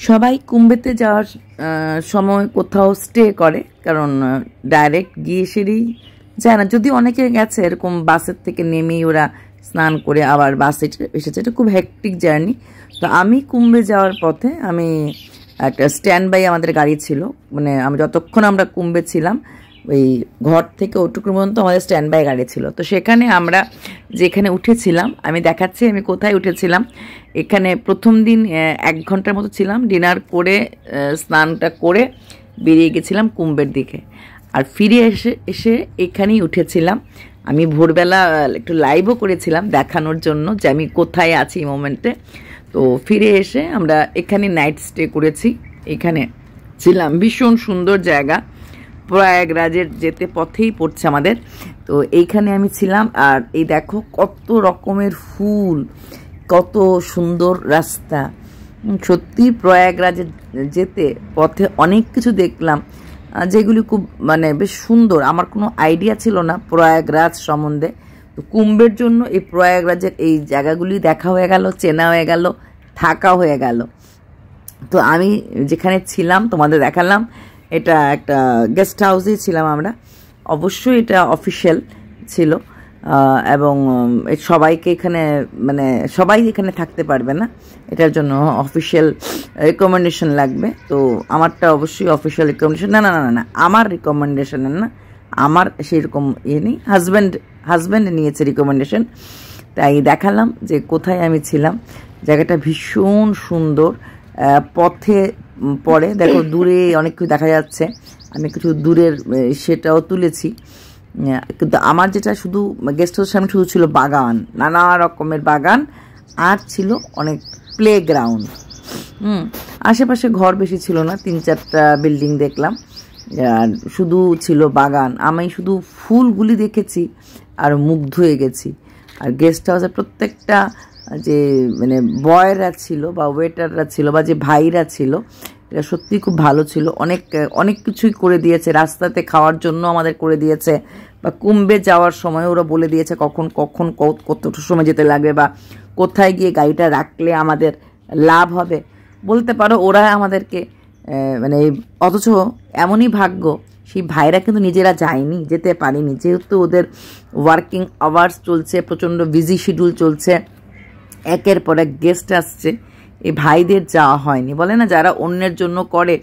সবাই কুম্ভেতে যাওয়ার সময় কোথাও স্টে করে, কারণ ডাইরেক্ট গিয়ে সেরেই যায় না। যদি অনেকে গেছে এরকম বাসের থেকে নেমেই ওরা স্নান করে আবার বাসে এসেছে, এটা খুব হেক্টিক জার্নি। তো আমি কুম্ভে যাওয়ার পথে আমি একটা স্ট্যান্ড বাই আমাদের গাড়ি ছিল, মানে আমি যতক্ষণ আমরা কুম্ভে ছিলাম ওই ঘর থেকে ওটুকু পর্যন্ত আমাদের স্ট্যান্ড বাই গাড়ি ছিল। তো সেখানে আমরা যেখানে উঠেছিলাম, আমি দেখাচ্ছি আমি কোথায় উঠেছিলাম। এখানে প্রথম দিন 1 ঘন্টার মতো ছিলাম, ডিনার করে স্নানটা করে বেরিয়ে গেছিলাম কুম্ভের দিকে। আর ফিরে এসে এখানেই উঠেছিলাম। আমি ভোরবেলা একটু লাইভও করেছিলাম দেখানোর জন্য যে আমি কোথায় আছি এই মোমেন্টে। তো ফিরে এসে আমরা এখানে নাইট স্টে করেছি, এখানে ছিলাম। ভীষণ সুন্দর জায়গা, প্রয়াগরাজের যেতে পথেই পড়ছে আমাদের। তো এইখানে আমি ছিলাম। আর এই দেখো কত রকমের ফুল, কত সুন্দর রাস্তা। সত্যি প্রয়াগরাজে যেতে পথে অনেক কিছু দেখলাম যেগুলি খুব মানে বেশ সুন্দর। আমার কোনো আইডিয়া ছিল না প্রয়াগরাজ সম্বন্ধে। তো কুম্ভের জন্য এই প্রয়াগরাজের এই জায়গাগুলি দেখা হয়ে গেল, চেনা হয়ে গেল, থাকা হয়ে গেল। তো আমি যেখানে ছিলাম তোমাদের দেখালাম, এটা একটা গেস্ট হাউসেই ছিলাম আমরা। অবশ্যই এটা অফিশিয়াল ছিল এবং সবাইকে এখানে মানে সবাই এখানে থাকতে পারবে না, এটার জন্য অফিশিয়াল রিকমেন্ডেশন লাগবে। তো আমারটা অবশ্যই অফিশিয়াল রিকমেন্ডেশন। না না না না আমার রিকমেন্ডেশনের না, আমার সেরকম ইয়ে নেই, হাজব্যান্ড নিয়েছে রিকমেন্ডেশন। তাই দেখালাম যে কোথায় আমি ছিলাম। জায়গাটা ভীষণ সুন্দর। পথে পরে দেখো দূরে অনেক কিছু দেখা যাচ্ছে, আমি কিছু দূরের সেটাও তুলেছি। কিন্তু আমার যেটা শুধু গেস্ট হাউসের সামনে শুধু ছিল বাগান, নানা রকমের বাগান, আর ছিল অনেক প্লে গ্রাউন্ড। আশেপাশে ঘর বেশি ছিল না, 3-4টা বিল্ডিং দেখলাম, আর শুধু ছিল বাগান। আমি শুধু ফুলগুলি দেখেছি আর মুগ্ধ হয়ে গেছি। আর গেস্ট হাউসের প্রত্যেকটা যে মানে বয়রা ছিল বা ওয়েটাররা ছিল বা যে ভাইরা ছিল, এটা সত্যি খুব ভালো ছিল। অনেক কিছুই করে দিয়েছে, রাস্তাতে খাওয়ার জন্য আমাদের করে দিয়েছে, বা কুম্ভে যাওয়ার সময় ওরা বলে দিয়েছে কখন কতটা সময় যেতে লাগবে বা কোথায় গিয়ে গাড়িটা রাখলে আমাদের লাভ হবে বলতে পারো। ওরা আমাদেরকে মানে অথচ এমনই ভাগ্য সেই ভাইরা কিন্তু নিজেরা যায়নি, যেতে পারেনি, যেহেতু ওদের ওয়ার্কিং আওয়ার্স চলছে, প্রচণ্ড বিজি শিডিউল চলছে, একের পর এক গেস্ট আসছে, এই ভাইদের যাওয়া হয়নি। বলে না যারা অন্যের জন্য করে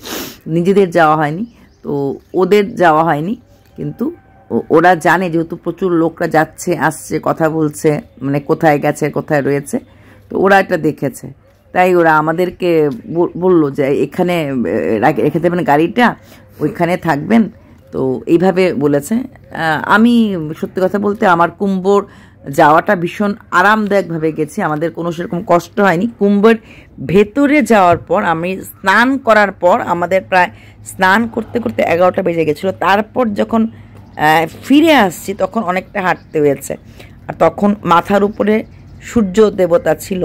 নিজেদের যাওয়া হয়নি, তো ওদের যাওয়া হয়নি। কিন্তু ওরা জানে যেহেতু প্রচুর লোকরা যাচ্ছে আসছে, কথা বলছে, মানে কোথায় গেছে কোথায় রয়েছে, তো ওরা এটা দেখেছে। তাই ওরা আমাদেরকে বলল যে এখানে রেখে দেবেন গাড়িটা, ওইখানে থাকবেন। তো এইভাবে বলেছে। আমি সত্যি কথা বলতে আমার কুম্ভর যাওয়াটা ভীষণ আরামদায়কভাবে গেছি, আমাদের কোনো সেরকম কষ্ট হয়নি। কুম্ভের ভেতরে যাওয়ার পর আমি স্নান করার পর আমাদের প্রায় স্নান করতে করতে 11টা বেজে গেছিলো। তারপর যখন ফিরে আসছি তখন অনেকটা হাঁটতে হয়েছে। আর তখন মাথার উপরে সূর্য দেবতা ছিল,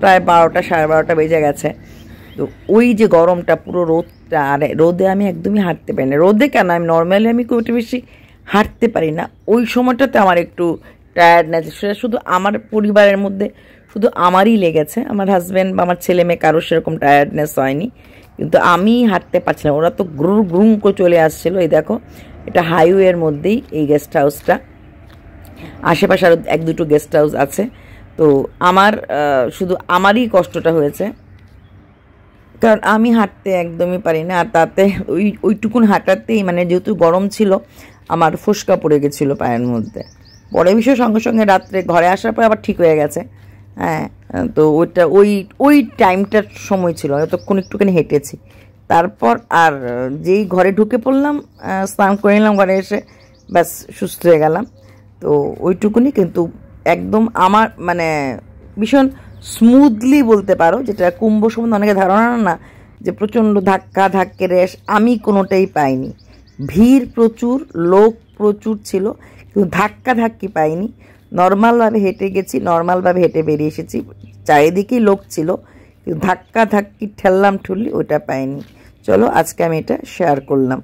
প্রায় 12টা 12:30 বেজে গেছে। তো ওই যে গরমটা, পুরো রোদটা, আর রোদে আমি একদমই হাঁটতে পারি না। রোদে কেন, আমি নর্মালি আমি খুব একটু বেশি হাঁটতে পারি না। ওই সময়টাতে আমার একটু টায়ার্ডনেস, সেটা শুধু আমার পরিবারের মধ্যে শুধু আমারই লেগেছে, আমার হাজব্যান্ড বা আমার ছেলে মেয়ে কারোর সেরকম টায়ার্ডনেস হয়নি, কিন্তু আমি হাঁটতে পারছিলাম। ওরা তো গ্রুম করে চলে আসছিলো। এই দেখো এটা হাইওয়ের মধ্যেই এই গেস্ট হাউসটা, আশেপাশে আরও 1-2টো গেস্ট হাউস আছে। তো আমার শুধু আমারই কষ্টটা হয়েছে, কারণ আমি হাঁটতে একদমই পারি না। আর তাতে ওইটুকুন হাঁটাতেই মানে যেহেতু গরম ছিল, আমার ফোসকা পড়ে গেছিলো পায়ের মধ্যে। পরে বিষয় সঙ্গে সঙ্গে রাত্রে ঘরে আসার পর আবার ঠিক হয়ে গেছে। হ্যাঁ, তো ওই টাইমটার সময় ছিল, এতক্ষণ একটুখানি হেঁটেছি। তারপর আর যেই ঘরে ঢুকে পড়লাম, স্নান করে নিলাম, ঘরে এসে ব্যাস সুস্থ হয়ে গেলাম। তো ওইটুকুনি, কিন্তু একদম আমার মানে ভীষণ স্মুথলি বলতে পারো, যেটা কুম্ভ সম্বন্ধে অনেকে ধারণা না, যে প্রচণ্ড ধাক্কে রেশ, আমি কোনোটাই পাইনি। ভিড় প্রচুর, লোক প্রচুর ছিল, কিন্তু ধাক্কি পাইনি। নর্মালভাবে হেঁটে গেছি, নর্মালভাবে হেঁটে বেরিয়ে এসেছি। চারিদিকেই লোক ছিল, কিন্তু ধাক্কি ঠেললাম ঠুললি ওটা পাইনি। চলো আজকে আমি এটা শেয়ার করলাম।